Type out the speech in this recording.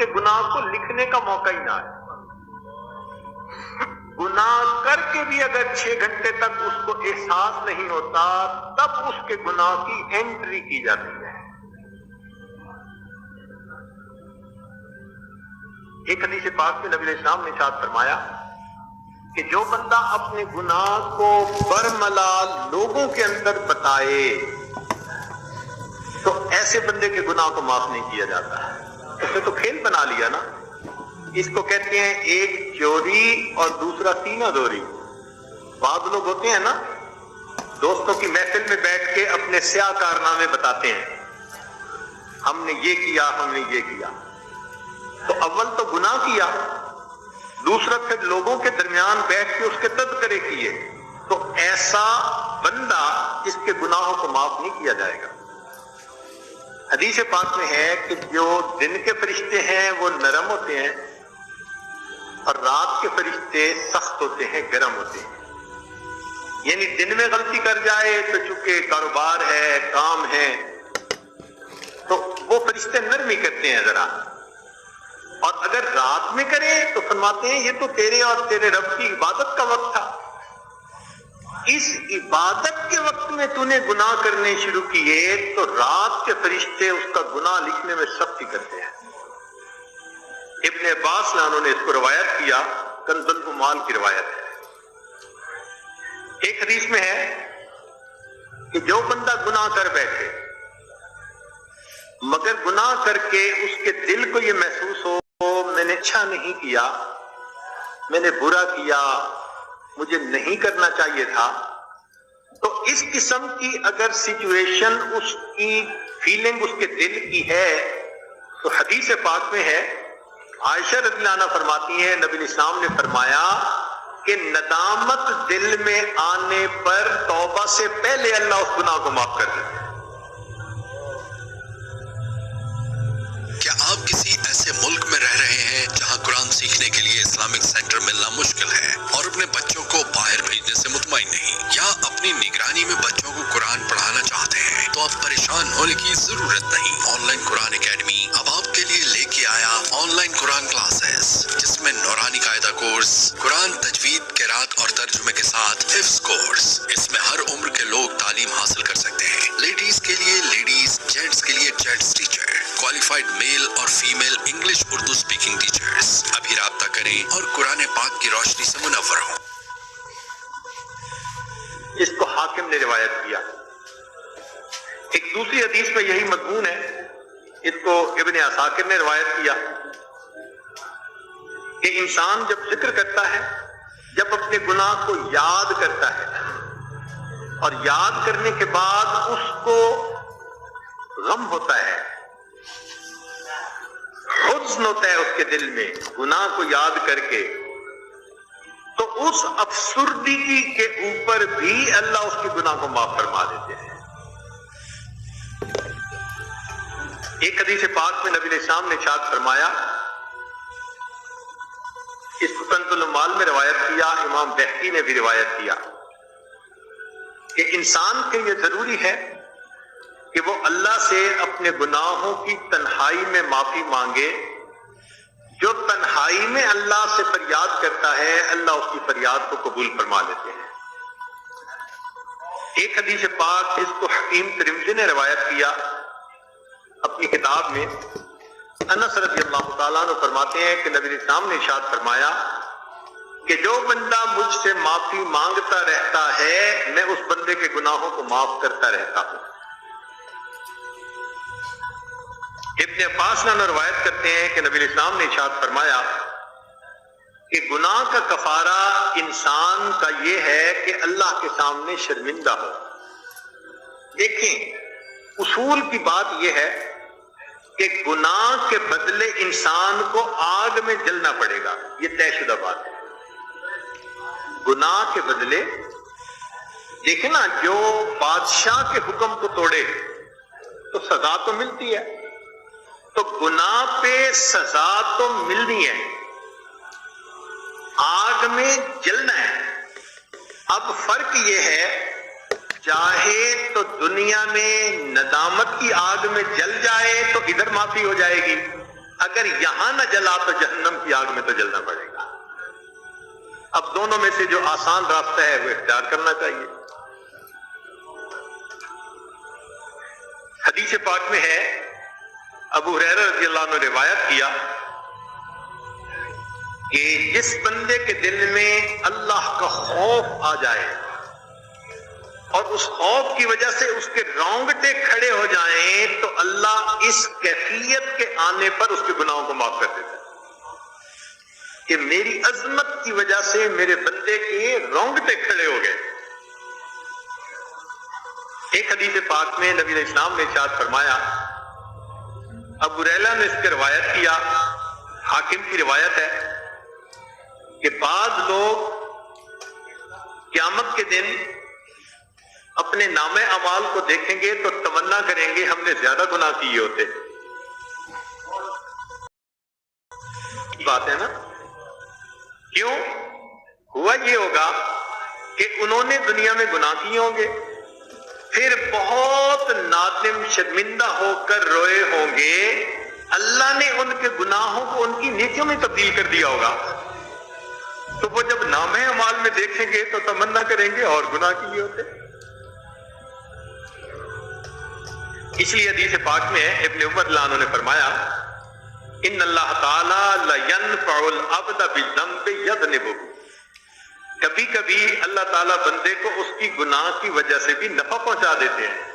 کے گناہ کو لکھنے کا موقع ہی نہ ہے. گناہ کر کے بھی اگر 6 گھنٹے تک اس کو احساس نہیں ہوتا تب اس کے گناہ کی انٹری کی جاتی ہے. ایک حدیث پاک میں نبی علیہ السلام نے ارشاد فرمایا کہ جو بندہ اپنے گناہ کو برملا لوگوں کے اندر بتائے تو ایسے بندے کے گناہ کو معاف نہیں کیا جاتا ہے. اس نے تو کھیل بنا لیا نا. اس کو کہتے ہیں ایک چوری اور دوسرا سینہ دوری. بعض لوگ ہوتے ہیں نا دوستوں کی محفل میں بیٹھ کے اپنے سیاہ کارنامے بتاتے ہیں, ہم نے یہ کیا, ہم نے یہ کیا. تو اول تو گناہ کیا, دوسرا پھر لوگوں کے درمیان بیٹھ کے اس کے تذکرے کیے. تو ایسا بندہ اس کے گناہوں کو معاف نہیں کیا جائے گا. حدیث پاک میں ہے کہ جو دن کے فرشتے ہیں وہ نرم ہوتے ہیں اور رات کے فرشتے سخت ہوتے ہیں, گرم ہوتے ہیں. یعنی دن میں غلطی کر جائے تو چونکہ کاروبار ہے, کام ہے, تو وہ فرشتے نرمی کرتے ہیں ذرا, اور اگر رات میں کرے تو فرماتے ہیں یہ تو تیرے اور تیرے رب کی عبادت کا وقت تھا, اس عبادت کے وقت میں تو نے گناہ کرنے شروع کیے تو رات کے فرشتے اس کا گناہ لکھنے میں سختی کرتے ہیں. ابن عباس نے انہوں نے اس کو روایت کیا, کنز العمال کی روایت ہے. ایک حدیث میں ہے کہ جو بندہ گناہ کر بیٹھے مگر گناہ کر کے اس کے دل کو یہ محسوس ہو میں نے اچھا نہیں کیا, میں نے برا کیا, مجھے نہیں کرنا چاہیے تھا, تو اس قسم کی اگر سچویشن اس کی فیلنگ اس کے دل کی ہے تو حدیث پاک میں ہے, عائشہ رضی اللہ عنہا فرماتی ہیں نبی اسلام نے فرمایا کہ ندامت دل میں آنے پر توبہ سے پہلے اللہ اس گناہ کو معاف کر دیتے ہیں. کیا آپ کسی ایسے ملک میں رہ رہے ہیں جہاں قرآن سیکھنے کے لیے اسلامک سینٹر ملنا مشکل ہے اور اپنے بچوں کو باہر بھیجنے سے مطمئن نہیں, یا اپنی نگرانی میں بچوں کو قرآن پڑھانا چاہتے ہیں تو اب پریشان ہونے کی ضرورت نہیں. آن لائن قرآن اکیڈمی اب آپ کے لیے لے کے آیا آن لائن قرآن کلاسز, جس میں نورانی قاعدہ کورس, قرآن تجوید, قرات اور ترجمے کے ساتھ حفظ کورس. اس میں ہر عمر کے لوگ تعلیم حاصل کر سکتے ہیں. لیڈیز کے لیے لیڈیز, جینٹس کے لیے جینٹس ٹیچر, کوالیفائڈ میل اور female English Urdu speaking teachers. ابھی رابطہ کریں اور قرآن پاک کی روشنی سے منور ہوں. اس کو حاکم نے روایت کیا. ایک دوسری حدیث میں یہی مضمون ہے, اس کو ابن عساکر نے روایت کیا کہ انسان جب ذکر کرتا ہے, جب اپنے گناہ کو یاد کرتا ہے اور یاد کرنے کے بعد اس کو غم ہوتا ہے, حزن ہوتا ہے اس کے دل میں گناہ کو یاد کر کے, تو اس افسردگی کے اوپر بھی اللہ اس کے گناہ کو معاف فرما دیتے ہیں. ایک حدیث پاک میں نبی علیہ السلام نے ارشاد فرمایا, اس کو کنز العمال میں روایت کیا, امام بہقی نے بھی روایت کیا کہ انسان کے یہ ضروری ہے کہ وہ اللہ سے اپنے گناہوں کی تنہائی میں معافی مانگے. جو تنہائی میں اللہ سے فریاد کرتا ہے اللہ اس کی فریاد کو قبول فرما لیتے ہیں. ایک حدیث پاک اس کو حکیم ترمذی نے روایت کیا اپنی کتاب میں. انس رضی اللہ تعالیٰ عنہ فرماتے ہیں کہ نبی اسلام نے ارشاد فرمایا کہ جو بندہ مجھ سے معافی مانگتا رہتا ہے میں اس بندے کے گناہوں کو معاف کرتا رہتا ہوں. ابن عباس نے روایت کرتے ہیں کہ نبی اسلام نے ارشاد فرمایا کہ گناہ کا کفارہ انسان کا یہ ہے کہ اللہ کے سامنے شرمندہ ہو. دیکھیں اصول کی بات یہ ہے کہ گناہ کے بدلے انسان کو آگ میں جلنا پڑے گا, یہ طے شدہ بات ہے. گناہ کے بدلے دیکھیں نا, جو بادشاہ کے حکم کو توڑے تو سزا تو ملتی ہے, تو گناہ پہ سزا تو ملنی ہے, آگ میں جلنا ہے. اب فرق یہ ہے چاہے تو دنیا میں ندامت کی آگ میں جل جائے تو ادھر معافی ہو جائے گی, اگر یہاں نہ جلا تو جہنم کی آگ میں تو جلنا پڑے گا. اب دونوں میں سے جو آسان راستہ ہے وہ اختیار کرنا چاہیے. حدیث پاک میں ہے، ابو ہریرہ رضی اللہ عنہ نے روایت کیا کہ جس بندے کے دل میں اللہ کا خوف آ جائے اور اس خوف کی وجہ سے اس کے رونگٹے کھڑے ہو جائیں تو اللہ اس کیفیت کے آنے پر اس کے گناہوں کو معاف کر دیتا ہے کہ میری عظمت کی وجہ سے میرے بندے کے رونگٹے کھڑے ہو گئے. ایک حدیث پاک میں نبی علیہ السلام نے ارشاد فرمایا، ابو ہریرہ نے اس کی روایت کیا، حاکم کی روایت ہے کہ بعض لوگ قیامت کے دن اپنے نامہ اعمال کو دیکھیں گے تو تمنا کریں گے ہم نے زیادہ گناہ کیے ہوتے. بات ہے نا؟ کیوں؟ ہوا یہ ہوگا کہ انہوں نے دنیا میں گناہ کیے ہوں گے، پھر بہت نادم شرمندہ ہو کر روئے ہوں گے، اللہ نے ان کے گناہوں کو ان کی نیکیوں میں تبدیل کر دیا ہوگا، تو وہ جب نامہ اعمال میں دیکھیں گے تو تمنا کریں گے اور گناہ کیے ہوتے. اس لیے حدیث پاک میں ابن عمر رضی اللہ عنہ نے فرمایا، ان اللہ تعالی لینفع العبد بالذنب یذنبہ، کبھی کبھی اللہ تعالیٰ بندے کو اس کی گناہ کی وجہ سے بھی نفع پہنچا دیتے ہیں.